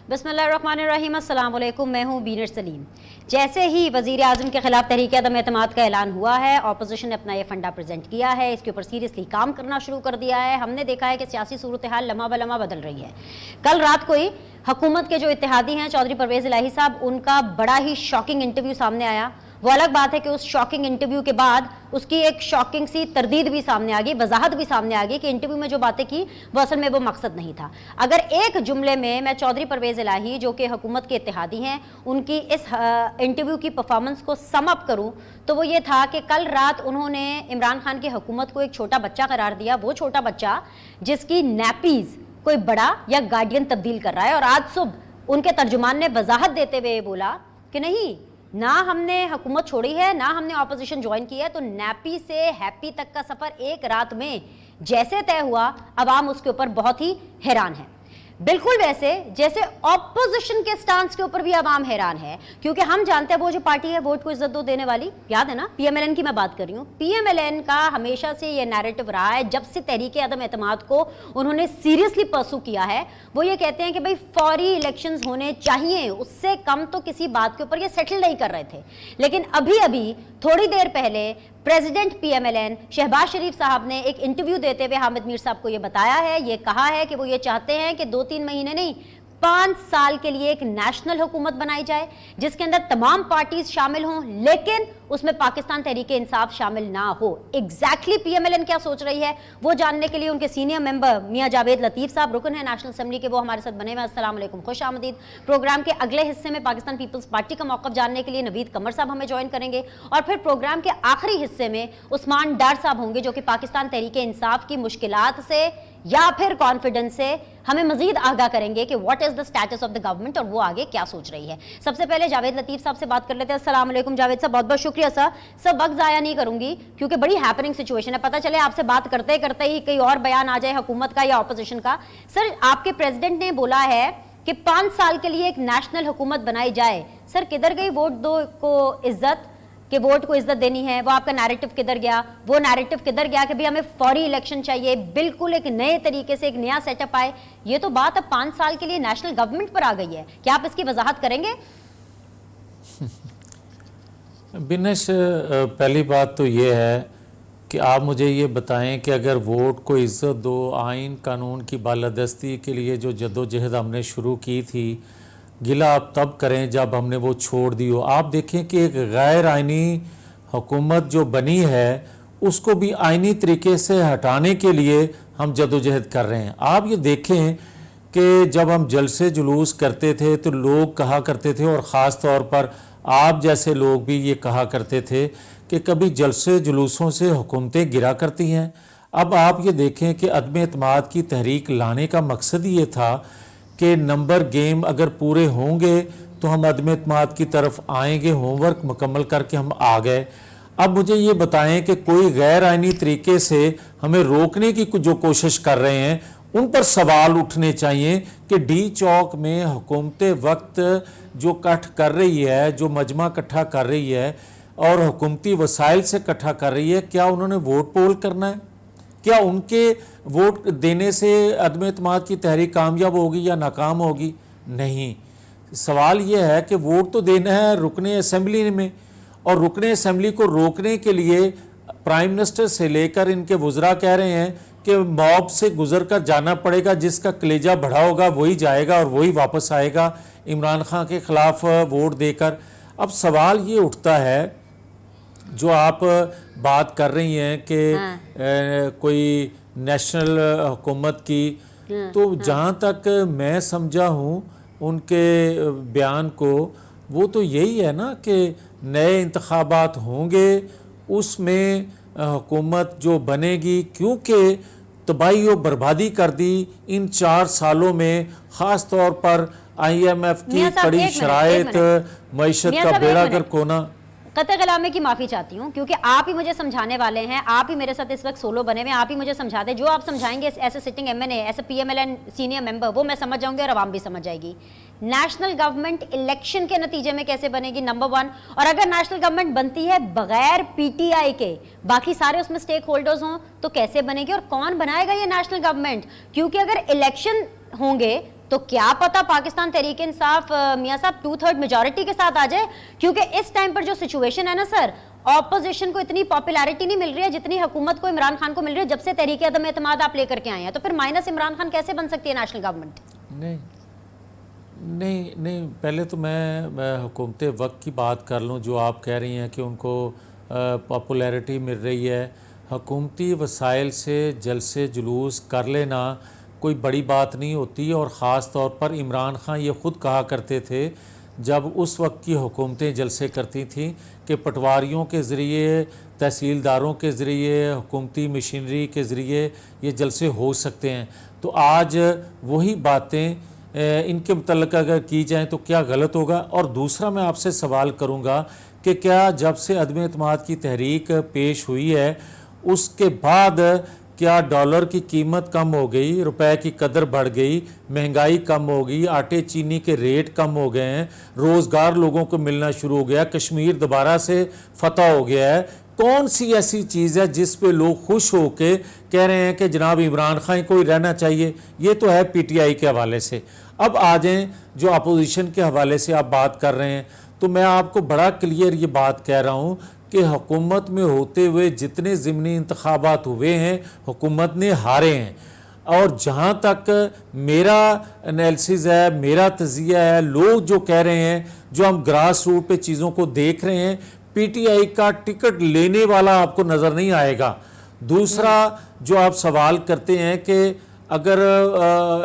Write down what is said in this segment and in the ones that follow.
बिस्मिल्लाहिर्रहमानिर्रहीम, अस्सलाम वालेकुम। मैं हूँ बीनर सलीम। जैसे ही वज़ीर आज़म के खिलाफ तहरीक अदम एतमाद का ऐलान हुआ है, ऑपोजिशन ने अपना ये फंडा प्रेजेंट किया है, इसके ऊपर सीरियसली काम करना शुरू कर दिया है। हमने देखा है कि सियासी सूरत हाल लम्हा ब लम्हा बदल रही है। कल रात को ही हुकूमत के जो इत्तेहादी हैं चौधरी परवेज़ इलाही साहब, उनका बड़ा ही शॉकिंग इंटरव्यू सामने आया। वो अलग बात है कि उस शॉकिंग इंटरव्यू के बाद उसकी एक शॉकिंग सी तरदीद भी सामने आ गई, वजाहत भी सामने आ गई कि इंटरव्यू में जो बातें की वो असल में वो मकसद नहीं था। अगर एक जुमले में मैं चौधरी परवेज़ इलाही जो कि हुकूमत के इत्तेहादी हैं उनकी इस इंटरव्यू की परफॉर्मेंस को सम अप करूं तो वो ये था कि कल रात उन्होंने इमरान खान की हुकूमत को एक छोटा बच्चा करार दिया, वो छोटा बच्चा जिसकी नैपीज़ कोई बड़ा या गार्डियन तब्दील कर रहा है। और आज सुबह उनके तर्जुमान ने वजाहत देते हुए बोला कि नहीं, ना हमने हुकूमत छोड़ी है, ना हमने ऑपोजिशन ज्वाइन की है, तो नैपी से हैप्पी तक का सफ़र एक रात में जैसे तय हुआ, अवाम उसके ऊपर बहुत ही हैरान है। बिल्कुल वैसे जैसे ऑपोजिशन के स्टांस के ऊपर भी अवाम हैरान है, क्योंकि हम जानते हैं वो जो पार्टी है वोट को इज्जत दो देने वाली, याद है ना, पीएमएलएन की मैं बात कर रही हूँ। पीएमएलएन का हमेशा से ये नैरेटिव रहा है, जब से तहरीक अदम एतमाद को उन्होंने सीरियसली परसू किया है, वो ये कहते हैं कि भाई फौरी इलेक्शंस होने चाहिए, उससे कम तो किसी बात के ऊपर ये सेटल नहीं कर रहे थे। लेकिन अभी अभी थोड़ी देर पहले प्रेसिडेंट पीएमएलएन शहबाज शरीफ साहब ने एक इंटरव्यू देते हुए हामिद मीर साहब को ये बताया है, ये कहा है कि वो ये चाहते हैं कि 2-3 महीने नहीं 5 साल के लिए एक नेशनल हुकूमत बनाई जाए जिसके अंदर तमाम पार्टीज शामिल हों, लेकिन उसमें पाकिस्तान तहरीक इंसाफ शामिल ना हो। एग्जैक्टली पीएमएलएन क्या सोच रही है वो जानने के लिए उनके सीनियर मेंबर मियां जावेद लतीफ साहब, रुकन है नेशनल असेंबली के, वो हमारे साथ बने हुए। अस्सलाम वालेकुम, खुश आमदीद। प्रोग्राम के अगले हिस्से में पाकिस्तान पीपल्स पार्टी का मौक़िफ़ जानने के लिए नवीद कमर साहब हमें ज्वाइन करेंगे, और फिर प्रोग्राम के आखिरी हिस्से में उस्मान डार साहब होंगे जो कि पाकिस्तान तहरीक इंसाफ की मुश्किलात से या फिर कॉन्फिडेंस से हमें मजीद आगाह करेंगे कि what is the status of the government और वो आगे क्या सोच रही है। सबसे पहले जावेद लतीफ साहब से बात कर लेते हैं। अस्सलाम वालेकुम जावेद साहब, बहुत बहुत शुक्रिया सर। सब वक्त ज़ाया नहीं करूंगी क्योंकि बड़ी हैपनिंग सिचुएशन है, पता चले आपसे बात करते करते ही कहीं और बयान आ जाए हुकूमत का या ऑपोजिशन का। सर, आपके प्रेसिडेंट ने बोला है कि 5 साल के लिए एक नेशनल हुकूमत बनाई जाए। सर, किधर गई वोट दो को इज्जत, कि वोट को इज्जत देनी है? वो आपका नैरेटिव किधर गया? वो नैरेटिव किधर गया कि भाई हमें फौरी इलेक्शन चाहिए, बिल्कुल एक नए तरीके से एक नया सेटअप आए? ये तो बात अब 5 साल के लिए नेशनल गवर्नमेंट पर आ गई है, क्या आप इसकी वजाहत करेंगे? बिनेश, पहली बात तो ये है कि आप मुझे ये बताएं कि अगर वोट को इज्जत दो, आइन कानून की बालादस्ती के लिए जो जद्दोजहद हमने शुरू की थी, गिला आप तब करें जब हमने वो छोड़ दी हो। आप देखें कि एक गैर आइनी हुकूमत जो बनी है उसको भी आइनी तरीके से हटाने के लिए हम जद्दोजहद कर रहे हैं। आप ये देखें कि जब हम जलसे जुलूस करते थे तो लोग कहा करते थे, और ख़ास तौर पर आप जैसे लोग भी ये कहा करते थे कि कभी जलसे जुलूसों से हुकूमतें गिरा करती हैं। अब आप ये देखें कि अदम एतमाद की तहरीक लाने का मकसद ये था कि नंबर गेम अगर पूरे होंगे तो हम अदम एतमाद की तरफ आएंगे, होमवर्क मुकम्मल करके हम आ गए। अब मुझे ये बताएं कि कोई गैर आइनी तरीके से हमें रोकने की जो कोशिश कर रहे हैं उन पर सवाल उठने चाहिए कि डी चौक में हुकूमत वक्त जो इकट्ठ कर रही है, जो मजमा इकट्ठा कर रही है और हुकूमती वसाइल से इकट्ठा कर रही है, क्या उन्होंने वोट पोल करना है? क्या उनके वोट देने से अदम एतमाद की तहरीक कामयाब होगी या नाकाम होगी? नहीं। सवाल यह है कि वोट तो देना है रुकने असेंबली में, और रुकने असेंबली को रोकने के लिए प्राइम मिनिस्टर से लेकर इनके वज़रा कह रहे हैं कि मॉब से गुजर कर जाना पड़ेगा, जिसका कलेजा बढ़ा होगा वही जाएगा और वही वापस आएगा इमरान खान के ख़िलाफ़ वोट देकर। अब सवाल ये उठता है, जो आप बात कर रही हैं कि कोई नेशनल हुकूमत की, तो जहाँ तक मैं समझा हूँ उनके बयान को, वो तो यही है ना कि नए इंतखाबात होंगे, उसमें हुकूमत जो बनेगी, क्योंकि तबाही और बर्बादी कर दी इन 4 सालों में, ख़ास तौर पर IMF की कड़ी शराइत, मईशत का बेड़ा गर्क होना। कतई कलामे की माफ़ी चाहती हूँ क्योंकि आप ही मुझे समझाने वाले हैं, आप ही मेरे साथ इस वक्त सोलो बने हुए हैं, आप ही मुझे समझा दें। जो आप समझाएंगे ऐसे सिटिंग MNA, ऐसे PMLN सीनियर मेंबर, वो मैं समझ जाऊंगी और आवाम भी समझ जाएगी। नेशनल गवर्नमेंट इलेक्शन के नतीजे में कैसे बनेगी, नंबर 1, और अगर नेशनल गवर्नमेंट बनती है बगैर PTI के, बाकी सारे उसमें स्टेक होल्डर्स हों, तो कैसे बनेगी और कौन बनाएगा ये नेशनल गवर्नमेंट? क्योंकि अगर इलेक्शन होंगे तो क्या पता पाकिस्तान तहरीक इंसाफ मियां साहब 2/3 मेजॉरिटी के साथ आ जाए, क्योंकि इस टाइम पर जो सिचुएशन है ना सर, ऑपोजिशन को इतनी पॉपुलैरिटी नहीं मिल रही है जितनी हुकूमत को, इमरान खान को मिल रही है जब से तहरीक अदम एतमाद आप लेकर के आए हैं। तो फिर माइनस इमरान खान कैसे बन सकती है नेशनल गवर्नमेंट? नहीं नहीं नहीं, पहले तो मैं हुकूमत वक्त की बात कर लूँ। जो आप कह रही हैं कि उनको पॉपुलैरिटी मिल रही है, हुकूमती वसाइल से जलसे जुलूस कर लेना कोई बड़ी बात नहीं होती। और ख़ास तौर पर इमरान खान ये ख़ुद कहा करते थे जब उस वक्त की हुकूमतें जलसे करती थीं कि पटवारियों के ज़रिए, तहसीलदारों के ज़रिए, हुकूमती मशीनरी के ज़रिए ये जलसे हो सकते हैं। तो आज वही बातें इनके मुतल्लिक़ अगर की जाएँ तो क्या गलत होगा? और दूसरा मैं आपसे सवाल करूँगा कि क्या जब से अदम एतमाद की तहरीक पेश हुई है उसके बाद क्या डॉलर की कीमत कम हो गई, रुपए की कदर बढ़ गई, महंगाई कम हो गई, आटे चीनी के रेट कम हो गए हैं, रोज़गार लोगों को मिलना शुरू हो गया, कश्मीर दोबारा से फतह हो गया है? कौन सी ऐसी चीज़ है जिस पे लोग खुश हो के कह रहे हैं कि जनाब इमरान खान को ही रहना चाहिए? ये तो है पीटीआई के हवाले से। अब आ जाएँ जो अपोजिशन के हवाले से आप बात कर रहे हैं, तो मैं आपको बड़ा क्लियर ये बात कह रहा हूँ कि हुकूमत में होते हुए जितने ज़िमनी इंतखाबात हुए हैं हुकूमत ने हारे हैं। और जहाँ तक मेरा एनालिसिस है, मेरा तज़िया है, लोग जो कह रहे हैं, जो हम ग्रास रूट पे चीज़ों को देख रहे हैं, पीटीआई का टिकट लेने वाला आपको नज़र नहीं आएगा। दूसरा जो आप सवाल करते हैं कि अगर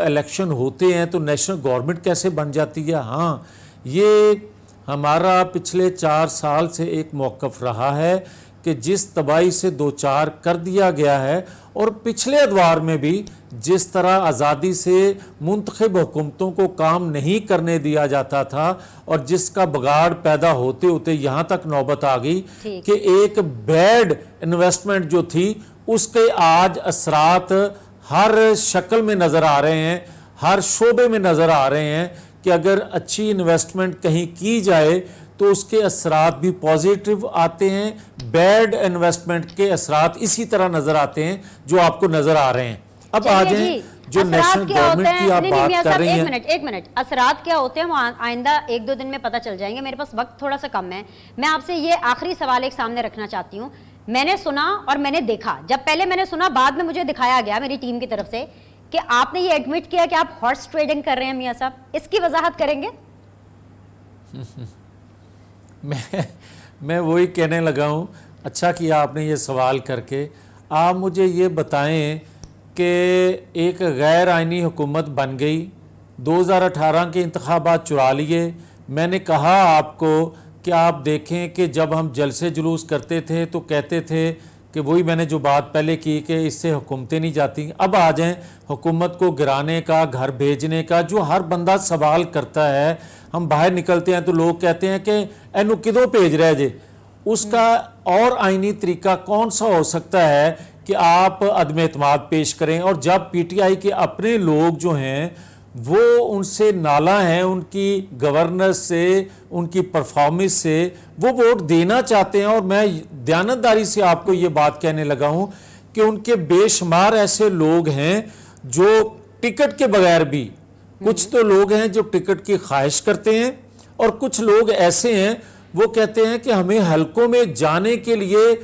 इलेक्शन होते हैं तो नेशनल गवर्नमेंट कैसे बन जाती है, हाँ, ये हमारा पिछले 4 साल से एक मौक़िफ़ रहा है कि जिस तबाही से दो चार कर दिया गया है, और पिछले अदवार में भी जिस तरह आज़ादी से मुंतखब हुकूमतों को काम नहीं करने दिया जाता था और जिसका बगाड़ पैदा होते होते यहाँ तक नौबत आ गई कि एक बैड इन्वेस्टमेंट जो थी उसके आज असरात हर शक्ल में नज़र आ रहे हैं, हर शोबे में नज़र आ रहे हैं कि अगर अच्छी इन्वेस्टमेंट कहीं की जाए तो उसके असरात भी पॉजिटिव आते हैं, बैड इन्वेस्टमेंट के असरात इसी तरह नज़र आते हैं जो आपको नज़र आ रहे हैं। अब आ जाएं जो नेशनल गवर्नमेंट की आप बात कर रही हैं। एक मिनट, असरात क्या होते हैं वो आइंदा 1-2 दिन में पता चल जाएंगे। मेरे पास वक्त थोड़ा सा कम है। मैं आपसे ये आखिरी सवाल एक सामने रखना चाहती हूँ। मैंने सुना और मैंने देखा, जब पहले मैंने सुना, बाद में मुझे दिखाया गया मेरी टीम की तरफ से कि आपने ये एडमिट किया कि आप हॉर्स ट्रेडिंग कर रहे हैं। मियां साहब, इसकी वजाहत करेंगे? मैं वही कहने लगा हूँ, अच्छा किया आपने ये सवाल करके। आप मुझे ये बताएं कि एक गैर आइनी हुकूमत बन गई, 2018 के इंतखाबात चुरा लिए। मैंने कहा आपको कि आप देखें कि जब हम जलसे जुलूस करते थे तो कहते थे कि वही मैंने जो बात पहले की कि इससे हुकूमतें नहीं जाती। अब आ जाएं हुकूमत को गिराने का, घर भेजने का, जो हर बंदा सवाल करता है। हम बाहर निकलते हैं तो लोग कहते हैं कि एनू किदों भेज रहे जे। उसका और आइनी तरीका कौन सा हो सकता है कि आप अदम एतमाद पेश करें? और जब पीटीआई के अपने लोग जो हैं वो उनसे नाला हैं, उनकी गवर्नेंस से, उनकी परफॉर्मेंस से वो वोट देना चाहते हैं। और मैं दयानतदारी से आपको ये बात कहने लगा हूं कि उनके बेशुमार ऐसे लोग हैं जो टिकट के बगैर भी, कुछ तो लोग हैं जो टिकट की ख्वाहिश करते हैं और कुछ लोग ऐसे हैं वो कहते हैं कि हमें हलकों में जाने के लिए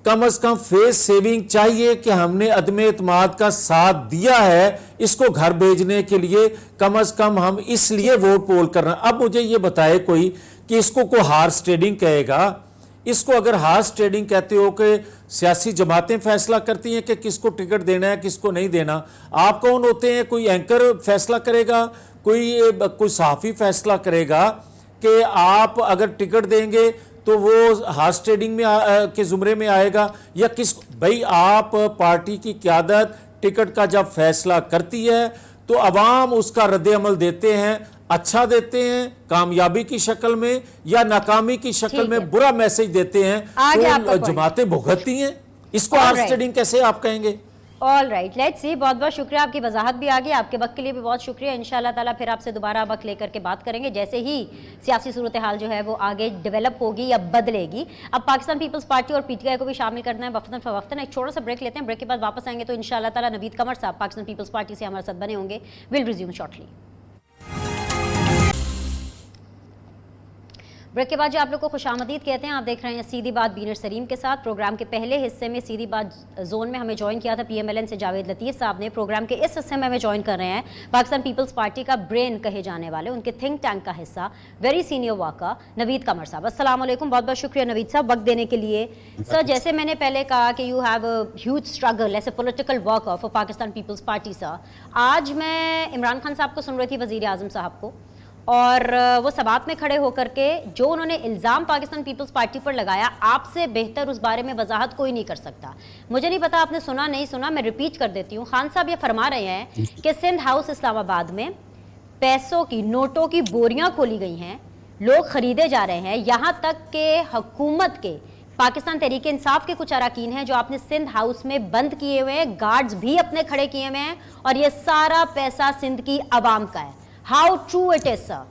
कम से कम फेस सेविंग चाहिए कि हमने अदम एतमाद का साथ दिया है, इसको घर भेजने के लिए कम से कम हम इसलिए वोट पोल करना। अब मुझे ये बताए कोई कि इसको कोई हार्स ट्रेडिंग कहेगा? इसको अगर हार्स ट्रेडिंग कहते हो कि सियासी जमातें फैसला करती हैं कि किसको टिकट देना है, किसको नहीं देना, आप कौन होते हैं? कोई एंकर फैसला करेगा, कोई सहाफ़ी फैसला करेगा कि आप अगर टिकट देंगे तो वो हार्स ट्रेडिंग में के जुमरे में आएगा या किस? भाई, आप पार्टी की क़यादत टिकट का जब फैसला करती है तो अवाम उसका रद्द अमल देते हैं, अच्छा देते हैं कामयाबी की शक्ल में या नाकामी की शक्ल में बुरा मैसेज देते हैं, तो जमातें भुगतती हैं। इसको हार्स ट्रेडिंग कैसे आप कहेंगे? All right, let's see. बहुत बहुत शुक्रिया, आपकी वजाहत भी आ गई, आपके वक्त के लिए भी बहुत शुक्रिया। इंशाल्लाह ताला फिर आपसे दोबारा वक्त लेकर के बात करेंगे जैसे ही सियासी सूरत हाल जो है वो आगे डेवलप होगी या बदलेगी। अब पाकिस्तान पीपल्स पार्टी और पीटीआई को भी शामिल करना है वक्तन फवक्तन। एक छोटा सा ब्रेक लेते हैं, ब्रेक के बाद वापस आएंगे तो इंशाल्लाह ताला नवीद कमर साहब पाकिस्तान पीपल्स पार्टी से हमारे साथ बने होंगे। Will resume shortly. ब्रेक के बाद जो आप लोग को खुशामदीद कहते हैं, आप देख रहे हैं सीधी बात बीनर सलीम के साथ। प्रोग्राम के पहले हिस्से में सीधी बात जोन में हमें ज्वाइन किया था PMLN से जावेद लतीफ़ साहब ने। प्रोग्राम के इस हिस्से में हमें ज्वाइन कर रहे हैं पाकिस्तान पीपल्स पार्टी का ब्रेन कहे जाने वाले, उनके थिंक टैंक का हिस्सा, वेरी सीनियर वाका नवीद कमर साहब। अस्सलाम वालेकुम, बहुत बहुत शुक्रिया नवीद साहब वक्त देने के लिए। सर, जैसे मैंने पहले कहा कि you have a huge struggle as a political worker for Pakistan Peoples Party. Sir, आज मैं इमरान खान साहब को सुन रही थी, वज़ीर आज़म साहब को, और वो सबात में खड़े होकर के जो उन्होंने इल्ज़ाम पाकिस्तान पीपल्स पार्टी पर लगाया, आपसे बेहतर उस बारे में वजाहत कोई नहीं कर सकता। मुझे नहीं पता आपने सुना नहीं सुना, मैं रिपीट कर देती हूँ। खान साहब ये फरमा रहे हैं कि सिंध हाउस इस्लामाबाद में पैसों की, नोटों की बोरियां खोली गई हैं, लोग खरीदे जा रहे हैं, यहाँ तक के हुकूमत के पाकिस्तान तहरीक इंसाफ के कुछ अरकान हैं जो आपने सिंध हाउस में बंद किए हुए हैं, गार्ड्स भी अपने खड़े किए हुए हैं, और ये सारा पैसा सिंध की आवाम का है। How true it is sir?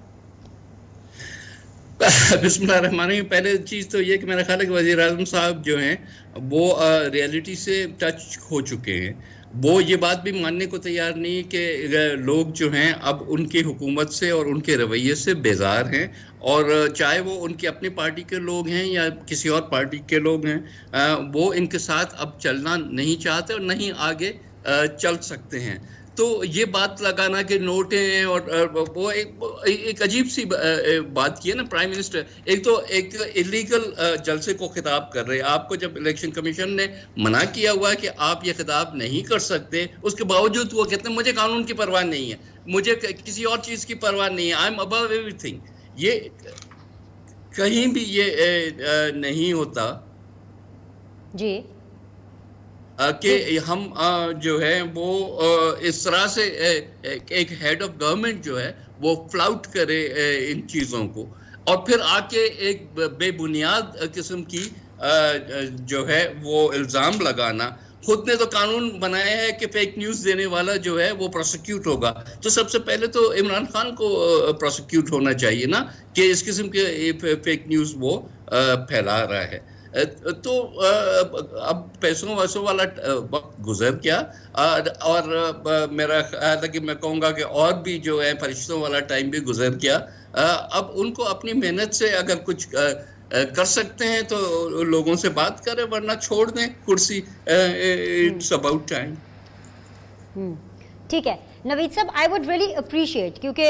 बिस्मिल्लाहिर्रहमानिर्रहीम। पहले चीज़ तो ये कि मेरा ख्याल है कि वज़ीर आज़म साहब जो हैं वो रियलिटी से टच हो चुके हैं। वो ये बात भी मानने को तैयार नहीं कि लोग जो हैं अब उनकी हुकूमत से और उनके रवैये से बेजार हैं, और चाहे वो उनकी अपनी पार्टी के लोग हैं या किसी और पार्टी के लोग हैं, वो इनके साथ अब चलना नहीं चाहते और नहीं आगे चल सकते हैं। तो ये बात लगाना कि नोटें हैं, और वो एक अजीब सी बात की है ना प्राइम मिनिस्टर। एक तो एक इलीगल जलसे को खिताब कर रहे हैं। आपको जब इलेक्शन कमीशन ने मना किया हुआ है कि आप ये खिताब नहीं कर सकते, उसके बावजूद वो कहते हैं मुझे कानून की परवाह नहीं है, मुझे किसी और चीज़ की परवाह नहीं है, आई एम अबव एवरीथिंग। ये कहीं भी ये नहीं होता जी कि हम जो है वो इस तरह से एक हेड ऑफ गवर्नमेंट जो है वो फ्लाउट करे इन चीज़ों को, और फिर आके एक बेबुनियाद किस्म की जो है वो इल्ज़ाम लगाना। खुद ने तो कानून बनाया है कि फेक न्यूज़ देने वाला जो है वो प्रोसिक्यूट होगा, तो सबसे पहले तो इमरान खान को प्रोसिक्यूट होना चाहिए ना कि इस किस्म के फेक न्यूज़ वो फैला रहा है। तो अब पैसों वैसों वाला वक्त गुजर गया, और मेरा ख्याल है कि मैं कहूँगा कि और भी जो है फरिश्तों वाला टाइम भी गुजर गया। अब उनको अपनी मेहनत से अगर कुछ कर सकते हैं तो लोगों से बात करें, वरना छोड़ दें कुर्सी। It's about time. ठीक है नवीद साहब, आई वुड रियली अप्रिशिएट, क्योंकि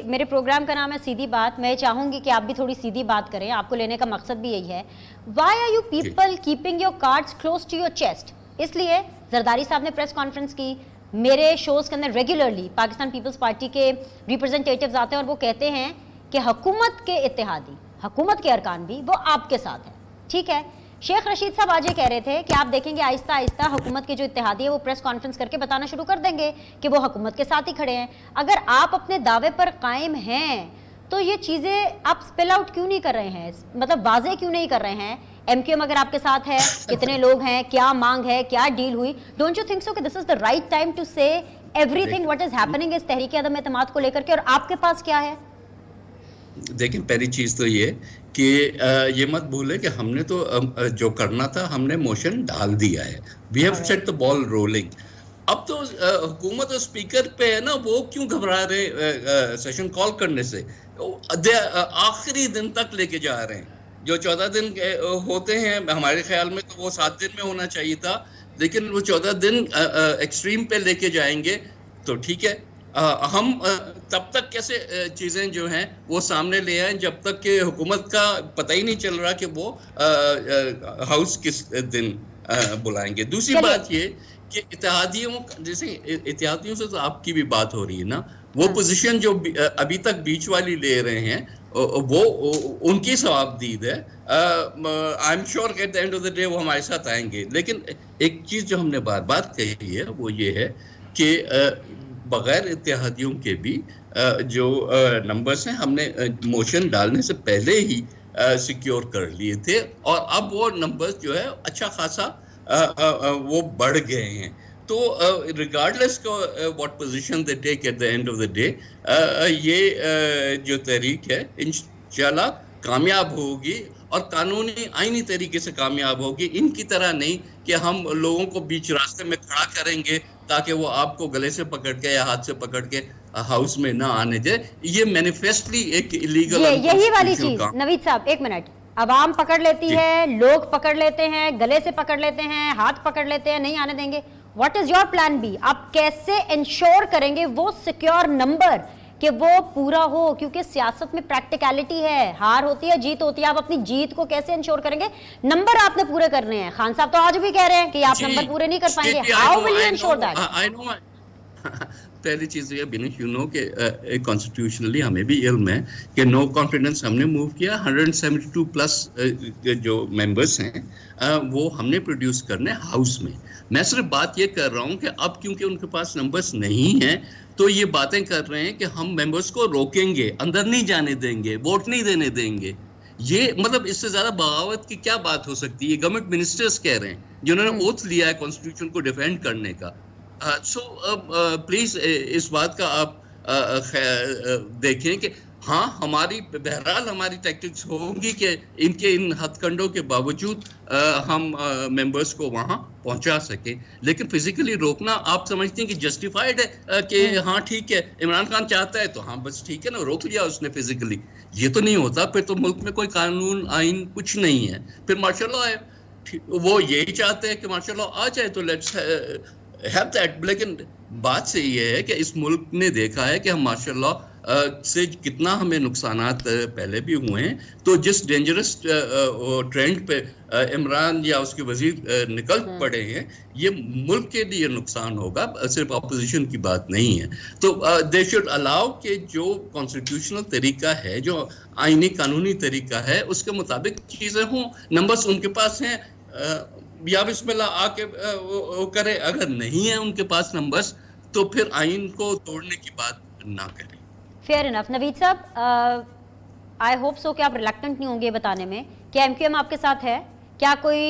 मेरे प्रोग्राम का नाम है सीधी बात, मैं चाहूँगी कि आप भी थोड़ी सीधी बात करें, आपको लेने का मकसद भी यही है। Why are you people keeping your cards close to your chest? इसलिए जरदारी साहब ने प्रेस कॉन्फ्रेंस की, मेरे शोज़ के अंदर रेगुलरली पाकिस्तान पीपल्स पार्टी के रिप्रेजेंटेटिव्स आते हैं और वो कहते हैं कि हुकूमत के इत्तेहादी, हुकूमत के अरकान भी वो आपके साथ हैं। ठीक है, शेख रशीद साहब आज ये कह रहे थे कि आप देखेंगे आहिस्ता आहिस्ता हुकूमत के जो इत्तेहादी है वो प्रेस कॉन्फ्रेंस करके बताना शुरू कर देंगे कि वो हुकूमत के साथ ही खड़े हैं। अगर आप अपने दावे पर कायम हैं तो ये चीज़ें आप स्पिल आउट क्यों नहीं कर रहे हैं, मतलब वाजे क्यों नहीं कर रहे हैं? MQM अगर आपके साथ है, कितने लोग हैं, क्या मांग है, क्या डील हुई? डोंट यू थिंक सो कि this is the right time to say everything what is happening इस तहरीक अदम एतमाद को लेकर के, और आपके पास क्या है? देखिए, पहली चीज़ तो ये कि ये मत भूलें कि हमने तो जो करना था हमने मोशन डाल दिया है। We have set the ball rolling. अब तो हुकूमत और स्पीकर पे है ना, वो क्यों घबरा रहे सेशन कॉल करने से? आखिरी दिन तक लेके जा रहे हैं। जो 14 दिन होते हैं हमारे ख्याल में तो वो 7 दिन में होना चाहिए था, लेकिन वो 14 दिन एक्सट्रीम पे लेके जाएंगे तो ठीक है। हम तब तक कैसे चीज़ें जो हैं वो सामने ले आएं जब तक कि हुकूमत का पता ही नहीं चल रहा कि वो हाउस किस दिन बुलाएंगे। दूसरी बात ये कि इत्तेहादियों, जैसे इत्तेहादियों से तो आपकी भी बात हो रही है ना, वो पोजीशन जो अभी तक बीच वाली ले रहे हैं वो उनकी सवाबदीद है। I am sure at the end of the day वो हमारे साथ आएंगे। लेकिन एक चीज़ जो हमने बार बार कही है वो ये है कि बगैर इत्तेहादियों के भी जो नंबर्स हैं हमने मोशन डालने से पहले ही सिक्योर कर लिए थे, और अब वो नंबर्स जो है अच्छा खासा वो बढ़ गए हैं। तो regardless what position they take at the end of the day, ये जो तहरीक है इंशाल्लाह कामयाब होगी, और कानूनी आईनी तरीके से कामयाब होगी। इनकी तरह नहीं कि हम लोगों को बीच रास्ते में खड़ा करेंगे ताकि वो आपको गले से पकड़ के या हाथ से पकड़ के हाउस में ना आने दे। ये मैनिफेस्टली एक इलीगल, यही वाली चीज नवीद साहब, एक मिनट, अवाम पकड़ लेती है, लोग पकड़ लेते हैं, गले से पकड़ लेते हैं, हाथ पकड़ लेते हैं, नहीं आने देंगे। What is your plan B? आप कैसे इंश्योर करेंगे वो सिक्योर नंबर कि वो पूरा हो? क्योंकि सियासत में प्रैक्टिकलिटी है, हार होती है, जीत होती है। आप अपनी जीत को कैसे इंश्योर करेंगे? नंबर आपने पूरे करने हैं। खान साहब तो आज भी कह रहे हैं कि आप नंबर पूरे नहीं कर पाएंगे। How will you ensure that? I know पहली चीज ये बिनेश, यू नो कि कॉन्स्टिट्यूशनली हमें भी इल्म है कि नो कॉन्फिडेंस हमने मूव किया। 172 प्लस जो मेंबर्स हैं वो हमने प्रोड्यूस करने हाउस में। मैं सिर्फ बात ये कर रहा हूँ कि अब क्योंकि उनके पास नंबर्स नहीं हैं तो ये बातें कर रहे हैं कि हम मेंबर्स को रोकेंगे, अंदर नहीं जाने देंगे, वोट नहीं देने देंगे। ये मतलब इससे ज्यादा बगावत की क्या बात हो सकती है? गवर्नमेंट मिनिस्टर्स कह रहे हैं जिन्होंने ओथ लिया है कॉन्स्टिट्यूशन को डिफेंड करने का। सो प्लीज इस बात का आप देखें कि हाँ, हमारी बहरहाल हमारी टैक्टिक्स होंगी कि इनके इन हथकंडों के बावजूद हम मेंबर्स को वहां पहुंचा सके। लेकिन फिजिकली रोकना आप समझते हैं कि जस्टिफाइड है कि हाँ ठीक है, इमरान खान चाहता है तो हाँ बस ठीक है ना, रोक लिया उसने फिजिकली। ये तो नहीं होता, फिर तो मुल्क में कोई कानून आइन कुछ नहीं है। फिर मार्शल लॉ है, वो यही चाहते हैं कि मार्शल लॉ आ जाए तो लेट्स हैव दैट। लेकिन बात से ये है कि इस मुल्क ने देखा है कि हम मार्शल लॉ से कितना हमें नुकसानात पहले भी हुए हैं। तो जिस डेंजरस ट्रेंड पे इमरान या उसके वजीर निकल पड़े हैं, ये मुल्क के लिए नुकसान होगा, सिर्फ अपोजिशन की बात नहीं है। तो दे शुड अलाउ कि जो कॉन्स्टिट्यूशनल तरीका है, जो आईनी कानूनी तरीका है, उसके मुताबिक चीज़ें हों। नंबर्स उनके पास हैं, या बिस्मिल्लाह आके वो करे। अगर नहीं है उनके पास नंबर्स तो फिर आइन को तोड़ने की बात ना करें। Fair enough. नवीद साहब, आई होप सो कि आप रिलक्टेंट नहीं होंगे बताने में कि एमक्यूएम आपके साथ है। क्या कोई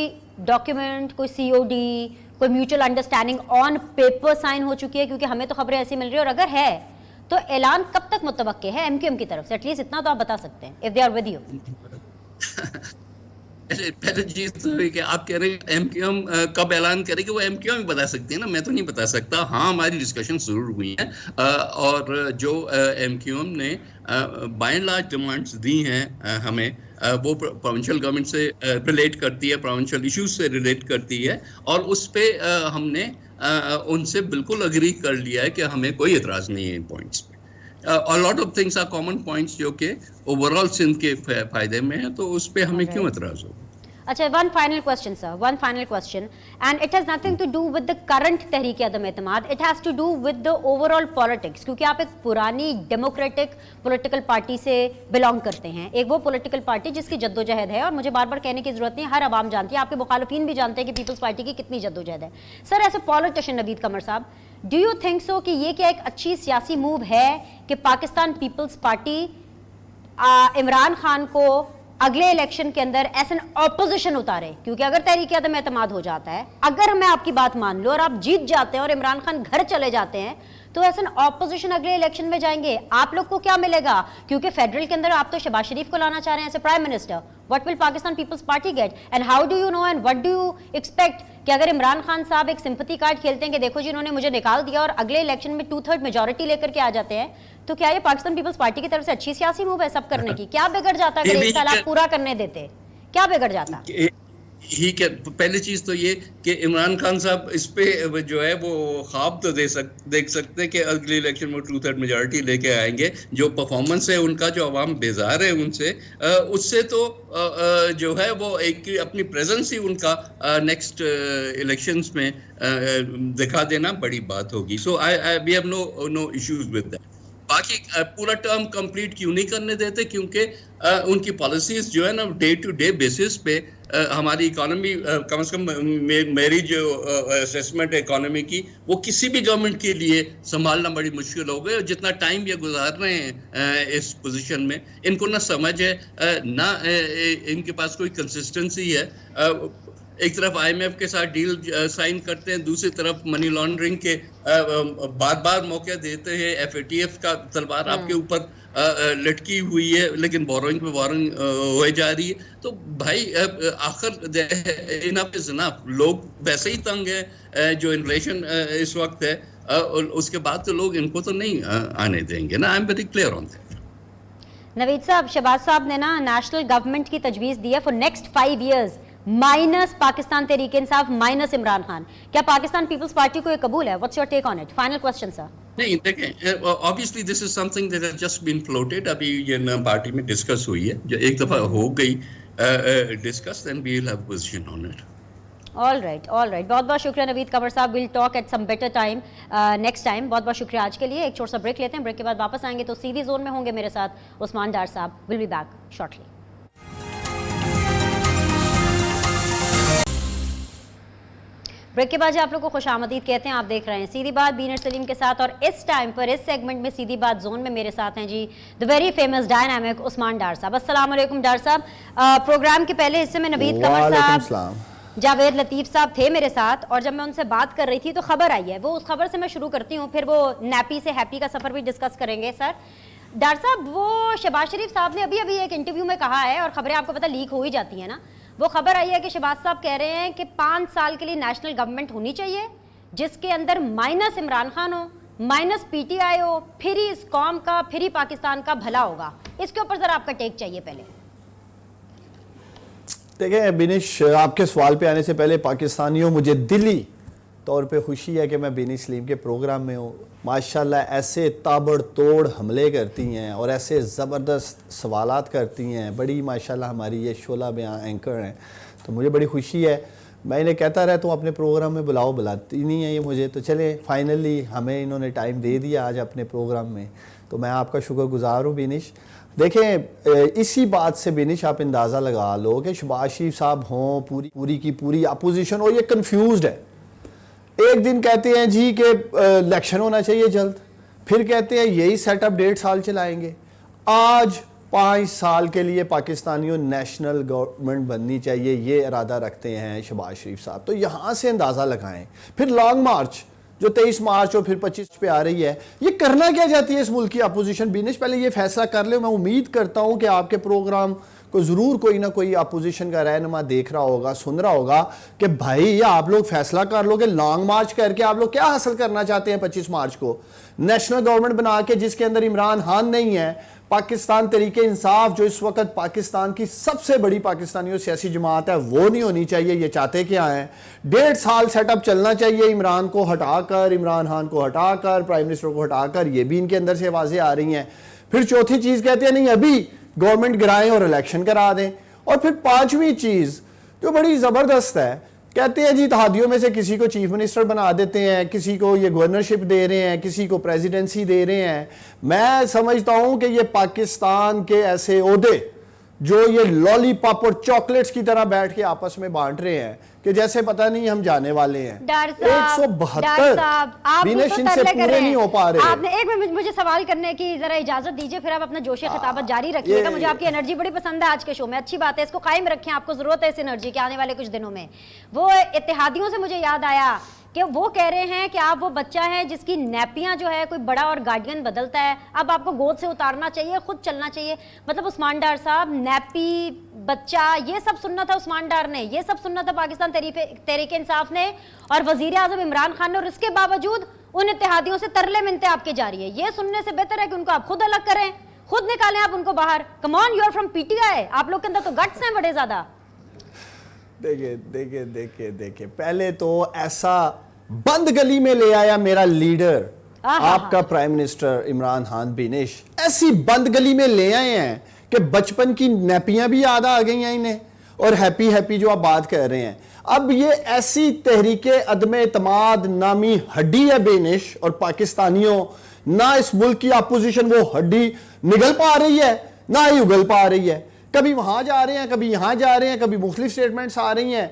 डॉक्यूमेंट, कोई सीओडी, कोई mutual understanding on paper sign हो चुकी है? क्योंकि हमें तो खबरें ऐसी मिल रही है, और अगर है तो ऐलान कब तक मुतवक्के है एमक्यूएम की तरफ से? एटलीस्ट इतना तो आप बता सकते हैं, if they are with you. पहले चीज तो है कि आप कह रहे हैं एमक्यूएम कब ऐलान करेगी, वो एमक्यूएम ही बता सकती है ना, मैं तो नहीं बता सकता। हाँ, हमारी डिस्कशन जरूर हुई है और जो एमक्यूएम ने बाय एंड लार्ज डिमांड्स दी हैं हमें, वो प्रोविंशियल गवर्नमेंट से रिलेट करती है, प्रोविंशियल इश्यूज से रिलेट करती है, और उस पे हमने उनसे बिल्कुल अग्री कर लिया है कि हमें कोई एतराज नहीं है इन पॉइंट्स पे। A lot of things are common points जो कि ओवरऑल सिंध के फायदे में है, तो उस पे हमें क्यों एतराज होगा? अच्छा, one final question sir, one final question, and it has nothing to do with the current तहरीक-ए-अदम-ए-एतमाद, it has to do with the overall politics. क्योंकि आप एक पुरानी डेमोक्रेटिक पॉलिटिकल पार्टी से बिलोंग करते हैं, एक वो पॉलिटिकल पार्टी जिसकी जद्दोजहद है, और मुझे बार बार कहने की जरूरत नहीं, हर आवाम जानती है, आपके मुखालिफिन भी जानते हैं कि पीपल्स पार्टी की कितनी जद्दोजहद है। Sir, as a politician Naveed Qamar sahab, do you think so कि ये क्या एक अच्छी सियासी मूव है कि पाकिस्तान पीपल्स पार्टी इमरान खान को अगले इलेक्शन के अंदर एज एन ऑपोजिशन उतारे? क्योंकि अगर तहरीक-ए-अदम-ए-एतमाद हो जाता है, अगर मैं आपकी बात मान लूं और आप जीत जाते हैं और इमरान खान घर चले जाते हैं, तो एज एन ऑपोजिशन अगले इलेक्शन में जाएंगे, आप लोग को क्या मिलेगा? क्योंकि फेडरल के अंदर आप तो शहबाज शरीफ को लाना चाह रहे हैं as a prime minister. What will Pakistan Peoples Party get, and how do you know and what do you expect कि अगर इमरान खान साहब एक सिंपैथी कार्ड खेलते हैं कि देखो जी इन्होंने मुझे निकाल दिया, और अगले इलेक्शन में 2/3 मेजॉरिटी लेकर के आ जाते हैं, तो क्या ये पाकिस्तान पीपल्स पार्टी की तरफ से अच्छी सियासी मूव है सब करने की? क्या बिगड़ जाता अगर 1 साल आप पूरा करने देते? क्या बिगड़ जाता? ठीक है, पहली चीज तो ये कि इमरान खान साहब इस पे जो है वो ख्वाब तो देख सकते हैं कि अगले इलेक्शन में 2/3 मेजॉरिटी लेके आएंगे। जो परफॉर्मेंस है उनका, जो अवाम बेजार है उनसे, उससे तो जो है वो एक अपनी प्रेजेंस ही उनका नेक्स्ट इलेक्शंस में दिखा देना बड़ी बात होगी। So I we have no issues with that. बाकी पूरा टर्म कंप्लीट क्यों नहीं करने देते? क्योंकि उनकी पॉलिसीज जो है ना, डे टू डे बेसिस पे हमारी इकोनॉमी, कम से कम मेरी जो असेसमेंट है इकोनॉमी की, वो किसी भी गवर्नमेंट के लिए संभालना बड़ी मुश्किल हो गई। और जितना टाइम ये गुजार रहे हैं इस पोजीशन में, इनको ना समझ है, ना इनके पास कोई कंसिस्टेंसी है। एक तरफ IMF के साथ डील साइन करते हैं, दूसरी तरफ मनी लॉन्ड्रिंग के बार बार मौके देते हैं, FATF का तलवार आपके ऊपर लटकी हुई है, लेकिन बोरोइंग पे बोरोइंग हो जा रही है। तो भाई आखिर इनफ इज इनफ, लोग वैसे ही तंग है, जो इन्फ्लेशन इस वक्त है, उसके बाद तो लोग इनको तो नहीं आने देंगे ना। I am very clear on that. Naveed साहब, शहबाज साहब ने ना नेशनल गवर्नमेंट की तजवीज़ दी है for next 5 years minus Pakistan Tehreek Insaf minus Imran Khan. क्या पाकिस्तान पीपल्स पार्टी को ये कबूल है? What's your take on it? Final question sir. नहीं देखें, obviously this is something that has just been floated, अभी ये पार्टी में डिस्कस हुई है, जो एक दफा हो गई discuss, then we will have position on it. All right, बहुत बहुत शुक्रिया नवीद कंवर साहब। Will talk at some better time next time. बहुत बहुत शुक्रिया आज के लिए। एक छोटा सा ब्रेक लेते हैं, ब्रेक के बाद वापस आएंगे तो सीधी जोन में होंगे मेरे साथ उस्मान डार साहब। Will be back shortly. Break के बाद आप लोग को खुशामदीद कहते हैं। आप देख रहे हैं सीधी बात बीनर सलीम के साथ, और इस टाइम पर इस सेगमेंट में सीधी बात जोन में मेरे साथ हैं जी the very famous dynamic Usman Dar sahab. अस्सलाम वालेकुम डार साहब। प्रोग्राम के पहले हिस्से में नवीद कंवर साहब, जावेद लतीफ़ साहब थे मेरे साथ, और जब मैं उनसे बात कर रही थी तो खबर आई है, वो उस खबर से मैं शुरू करती हूँ, फिर वो नैपी से हैप्पी का सफ़र भी डिस्कस करेंगे। सर डार साहब, वो शहबाज शरीफ साहब ने अभी अभी एक इंटरव्यू में कहा है, और खबरें आपको पता लीक हो ही जाती हैं ना, वो खबर आई है कि शहबाज साहब कह रहे हैं कि 5 साल के लिए नेशनल गवर्नमेंट होनी चाहिए जिसके अंदर माइनस इमरान खान हो, माइनस PTI हो, फिर ही इस कौम का, फिर ही पाकिस्तान का भला होगा। इसके ऊपर जरा आपका टेक चाहिए पहले। देखिए बिनिश, आपके सवाल पे आने से पहले पाकिस्तानियों, मुझे दिली तौर पे खुशी है कि मैं बिनिश सलीम के प्रोग्राम में हूँ। माशाल्लाह ऐसे ताबड़तोड़ हमले करती हैं और ऐसे ज़बरदस्त सवालात करती हैं, बड़ी माशाल्लाह हमारी ये शोला बयां एंकर हैं, तो मुझे बड़ी खुशी है। मैं इन्हें कहता रहता हूँ अपने प्रोग्राम में बुलाओ, बुलाती नहीं है ये मुझे, तो चले फाइनली हमें इन्होंने टाइम दे दिया आज अपने प्रोग्राम में, तो मैं आपका शुक्रगुजार हूँ बिनिश। देखें, इसी बात से बिनिश आप अंदाज़ा लगा लो कि शहबाज शरीफ साहब हों, पूरी की पूरी अपोजिशन हो, ये कन्फ्यूज़ है। एक दिन कहते हैं जी कि इलेक्शन होना चाहिए जल्द, फिर कहते हैं यही सेटअप 1.5 साल चलाएंगे। आज 5 साल के लिए पाकिस्तानियों नेशनल गवर्नमेंट बननी चाहिए, ये इरादा रखते हैं शहबाज शरीफ साहब, तो यहाँ से अंदाज़ा लगाएं। फिर लॉन्ग मार्च जो 23 मार्च और फिर 25 पे आ रही है, ये करना क्या चाहती है इस मुल्क की अपोजिशन? बिनिश पहले ये फैसला कर ले। मैं उम्मीद करता हूँ कि आपके प्रोग्राम को ज़रूर कोई ना कोई अपोजिशन का रहनुमा देख रहा होगा, सुन रहा होगा कि भाई आप लोग फैसला कर लो कि लॉन्ग मार्च करके आप लोग क्या हासिल करना चाहते हैं 25 मार्च को। नेशनल गवर्नमेंट बना के जिसके अंदर इमरान खान नहीं है, पाकिस्तान तरीके इंसाफ जो इस वक्त पाकिस्तान की सबसे बड़ी पाकिस्तानियों सियासी जमात है, वो नहीं होनी चाहिए। ये चाहते क्या हैं? 1.5 साल सेटअप चलना चाहिए, इमरान को हटाकर, इमरान खान को हटाकर, प्राइम मिनिस्टर को हटाकर, ये भी इनके अंदर से आवाज़ें आ रही हैं। फिर चौथी चीज़ कहते हैं नहीं अभी गवर्नमेंट गिराएं और इलेक्शन करा दें। और फिर 5वीं चीज़ जो बड़ी ज़बरदस्त है, कहते हैं जी इत्तेहादियों में से किसी को चीफ मिनिस्टर बना देते हैं, किसी को ये गवर्नरशिप दे रहे हैं, किसी को प्रेसिडेंसी दे रहे हैं। मैं समझता हूं कि ये पाकिस्तान के ऐसे ओहदे जो ये लॉलीपॉप और चॉकलेट्स की तरह बैठ के आपस में बांट रहे हैं कि जैसे पता नहीं हम जाने वाले हैं। 172 बिनिश इनसे पूरे नहीं हो पा रहे। आपने एक मिनट मुझे सवाल करने की जरा इजाजत दीजिए, फिर आप अपना जोश खिताबत जारी रखिएगा। मुझे आपकी एनर्जी बड़ी पसंद है आज के शो में, अच्छी बात है, इसको कायम रखें, आपको जरूरत है इस एनर्जी की आने वाले कुछ दिनों में। वो इत्तेहादियों से मुझे याद आया कि वो कह रहे हैं कि आप वो बच्चा है जिसकी नैपियां जो है कोई बड़ा और गार्डियन बदलता है, अब आपको गोद से उतारना चाहिए, खुद चलना चाहिए। मतलब उस्मान डार साहब, नैपी, बच्चा, ये सब सुनना था उस्मान डार ने, ये सब सुनना था पाकिस्तान तहरीक इंसाफ ने और वजीर आजम इमरान खान ने, और इसके बावजूद उन इत्तेहादियों से तरले मिन्नतें आपके जा रही है। ये सुनने से बेहतर है कि उनको आप खुद अलग करें, खुद निकालें आप उनको बाहर। Come on, you are from PTI, आप लोग के अंदर तो गट्स हैं बड़े ज्यादा। देखिए पहले तो ऐसा बंद गली में ले आया मेरा लीडर आपका प्राइम मिनिस्टर इमरान खान बिनिश, ऐसी बंद गली में ले आए हैं कि बचपन की नैपियां भी याद आ गई हैं इन्हें, और हैप्पी हैप्पी जो आप बात कर रहे हैं। अब ये ऐसी तहरीके अदम एतमाद नामी हड्डी है बिनिश, और पाकिस्तानियों ना इस मुल्क की अपोजिशन वो हड्डी निगल पा रही है ना ही उगल पा रही है। कभी वहां जा रहे हैं, कभी यहां जा रहे हैं, कभी मुख्तलिफ स्टेटमेंट्स आ रही हैं।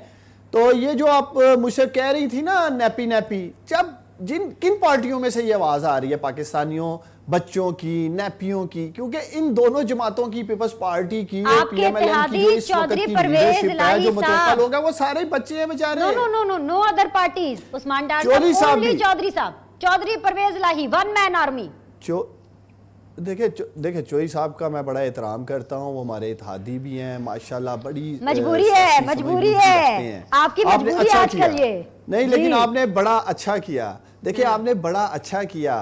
तो ये जो आप मुझसे कह रही थी ना नैपी, जब किन पार्टियों में से ये आवाज आ रही है पाकिस्तानियों बच्चों की, नैपियों की? क्योंकि इन दोनों जमातों की, पीपल्स पार्टी की, आपके इत्तेहादी चौधरी परवेज इलाही साहब, लोग हैं, वो सारे बच्चे हैं बेचारे। No other parties. Usman Dar Chaudhry sahab only भी। Chaudhry sahab, Chaudhry Pervaiz Elahi, one man army. देखिए चौधरी साहब का मैं बड़ा एहतराम करता हूँ, वो हमारे इत्तेहादी भी हैं माशाल्लाह, बड़ी मजबूरी है, मजबूरी है आपकी, आपने मजबूरी अच्छा आजकल किया। ये नहीं, जी। लेकिन आपने बड़ा अच्छा किया। देखिए आपने बड़ा अच्छा किया।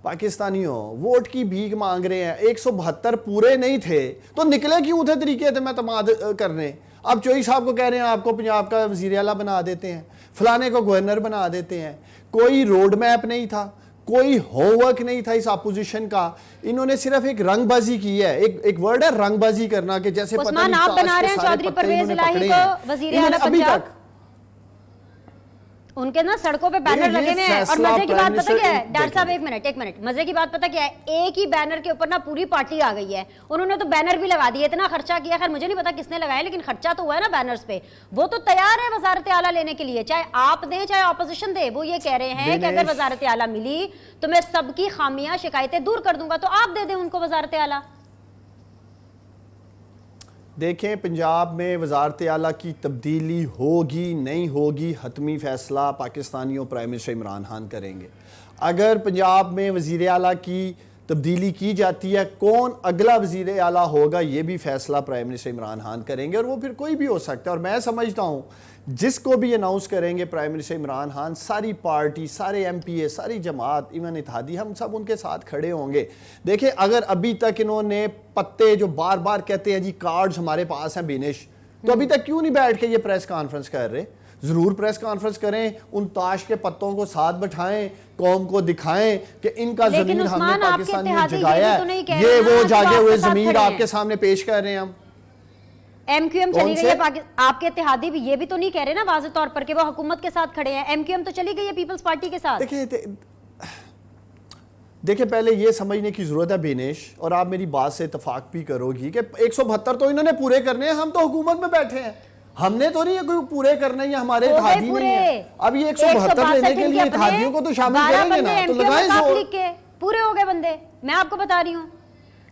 पाकिस्तानियों वोट की भीख मांग रहे हैं, 172 पूरे नहीं थे तो निकले क्यों थे तरीके थे एतमाद करने? अब चौधरी साहब को कह रहे हैं आपको पंजाब का वजीर आला बना देते हैं, फलाने को गवर्नर बना देते हैं। कोई रोड मैप नहीं था, कोई होमवर्क नहीं था इस अपोजिशन का। इन्होंने सिर्फ एक रंगबाजी की है। एक वर्ड है रंगबाजी करना, कि जैसे पता उस्मान नहीं आप ताश बना के रहे हैं सारे चौधरी पत्ते परवेज इन्होंने इलाही पकड़े को हैं। वजीर इन्होंने आला अभी पंजाब। तक उनके ना सड़कों पे बैनर ये लगे हुए हैं। और फैसला मजे की बात पता क्या है प्राइम डॉक्टर साहब, मिनिस्टर- एक मिनट, मजे की बात पता क्या है, एक ही बैनर के ऊपर ना पूरी पार्टी आ गई है। उन्होंने तो बैनर भी लगा दिए, इतना खर्चा किया, खैर मुझे नहीं पता किसने लगाया, लेकिन खर्चा तो हुआ है ना बैनर्स पे। वो तो तैयार है वजारत आला लेने के लिए, चाहे आप दें चाहे ऑपोजिशन दे। वो ये कह रहे हैं कि अगर वजारत आला मिली तो मैं सबकी खामियां शिकायतें दूर कर दूंगा, तो आप दे दें उनको वजारत आला। देखें पंजाब में वजारत आला की तब्दीली होगी नहीं होगी, हतमी फैसला पाकिस्तानियों प्राइम मिनिस्टर इमरान खान करेंगे। अगर पंजाब में वजीर आला की तब्दीली की जाती है, कौन अगला वजीर आला होगा ये भी फैसला प्राइम मिनिस्टर इमरान खान करेंगे, और वो फिर कोई भी हो सकता है। और मैं समझता हूँ जिसको भी अनाउंस करेंगे प्राइम मिनिस्टर इमरान खान, सारी पार्टी, सारे MPA, सारी जमात, इवन इत्तेहादी, हम सब उनके साथ खड़े होंगे। देखिए अगर अभी तक इन्होंने पत्ते जो बार बार कहते हैं जी कार्ड्स हमारे पास हैं बिनेश, तो अभी तक क्यों नहीं बैठ के ये प्रेस कॉन्फ्रेंस कर रहे? जरूर प्रेस कॉन्फ्रेंस करें, उन ताश के पत्तों को साथ बैठाएं, कौम को दिखाएं कि इनका लेकिन जमीन हमने उस्मान, आपके पाकिस्तान में इत्तेहादी जगाया ये भी है, तो नहीं कह ये रहे वो ना, जागे तो हुए आपके साथ जमीन खड़े हैं। आपके सामने पेश कर रहे हैं हम। MQM कौन चली गई से? है आपके इत्तेहादी भी ये भी तो नहीं कह रहे ना वाज़ेह तौर पर कि वो हुकूमत के साथ खड़े हैं। MQM तो चली गई है पीपल्स पार्टी के साथ। देखिए पहले ये समझने की जरूरत है बिनेश, और आप मेरी बात से इत्तेफाक भी करोगी कि 172 तो इन्होंने पूरे करने हैं, हम तो हुकूमत में बैठे हैं, हमने तो नहीं है कोई पूरे करने, ये हमारे हो गए इत्तेहादी नहीं है। अब ये 172 लेने के लिए इत्तेहादियों को तो शामिल करेंगे ना, तो लगाएं जोर। पूरे हो गए बंदे, मैं आपको बता रही हूँ,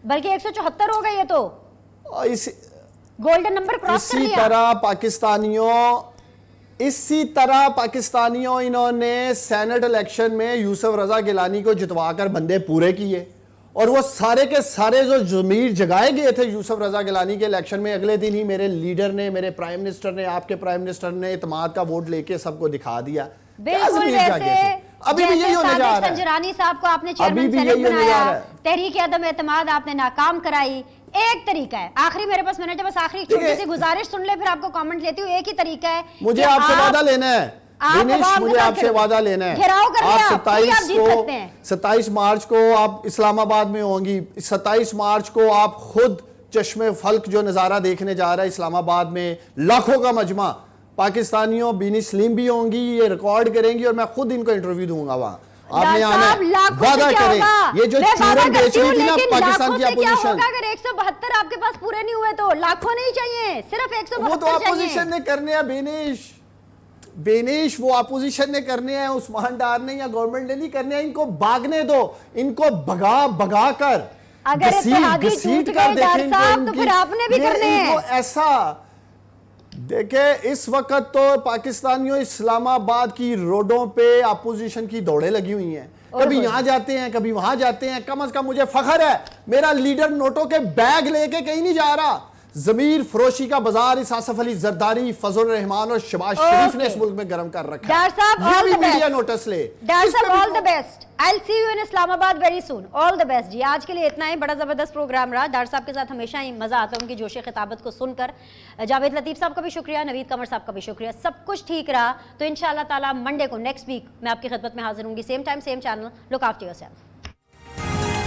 बल्कि 174 हो गए ये तो, गोल्डन नंबर क्रॉस कर लिया। इसी तरह पाकिस्तानियों इन्होंने सेनेट इलेक्शन में यूसुफ रजा गिलानी को जितवाकर बंदे पूरे किए, और वो सारे के सारे जो जमीर जगाए गए थे यूसुफ रजा गिलानी के इलेक्शन में, अगले दिन ही मेरे लीडर ने, मेरे प्राइम मिनिस्टर ने, आपके प्राइम मिनिस्टर ने इत्तेमाद का वोट लेके सबको दिखा दिया। बिल्कुल वैसे अभी भी यही होने जा रहा है। संजरानी साहब को आपने अभी चेयरमैन भी सेनेट यही होने जा बनाया, रहा है। तहरीक अदम एतमाद आपने नाकाम कराई। एक तरीका है, आखिरी मेरे पास मिनट है, बस आखिरी छोटी सी गुजारिश सुन ले, फिर आपको कमेंट लेती हूँ। एक ही तरीका है, मुझे आपसे वादा लेना है दिनेश, मुझे आपसे वादा लेना है। घेराव कर लिया, आप पूरी आप जीत सकते हैं। 27 मार्च को आप इस्लामाबाद में होंगी। 27 मार्च को आप खुद चश्मे फल्क जो नज़ारा देखने जा रहा है इस्लामाबाद में, लाखों का मजमा, पाकिस्तानियों बीनी सलीम भी होंगी, ये रिकॉर्ड करेंगी और मैं खुद इनको इंटरव्यू दूंगा वहां। आपने आना है, वादा करें। ये जो चूरन बेच रही थी ना पाकिस्तान की अपोजिशन, अगर 172 आपके पास पूरे नहीं हुए तो लाखों नहीं चाहिए, सिर्फ 172 वो तो अपोजिशन ने करने हैं बेनिश, वो अपोजिशन ने करने हैं, उस्मान डार ने या गवर्नमेंट ने नहीं करने हैं। इनको भागने दो, इनको भगा कर अगर इत्तेहादी टूट गए डॉक्टर साहब तो फिर आपने भी करने हैं ऐसा। देखे इस वक्त तो पाकिस्तानियों इस्लामाबाद की रोडों पे अपोजिशन की दौड़े लगी हुई हैं, कभी यहां जाते हैं कभी वहां जाते हैं। कम से कम मुझे फख्र है मेरा लीडर नोटों के बैग लेके कहीं नहीं जा रहा। जमीर फरोशी का बाजार इस आसफ अली जरदारी, फजल रहमान और शबाज शरीफ ने इस मुल्क में गर्म कर रखा है। ये भी मीडिया नोटिस ले। All the best, I will see you in Islamabad very soon. All the best जी। आज के लिए इतना ही, बड़ा जबरदस्त प्रोग्राम रहा। डॉक्टर साहब के साथ हमेशा ही मजा आता है उनकी जोश खिताबत को सुनकर। जावेद लतीफ साहब का भी शुक्रिया, नवीद कमर साहब का भी शुक्रिया। सब कुछ ठीक रहा तो इंशाअल्लाह ताला मंडे को नेक्स्ट वीक मैं आपकी खिदमत में हाजिर होंगी, same time same channel. Look after yourself.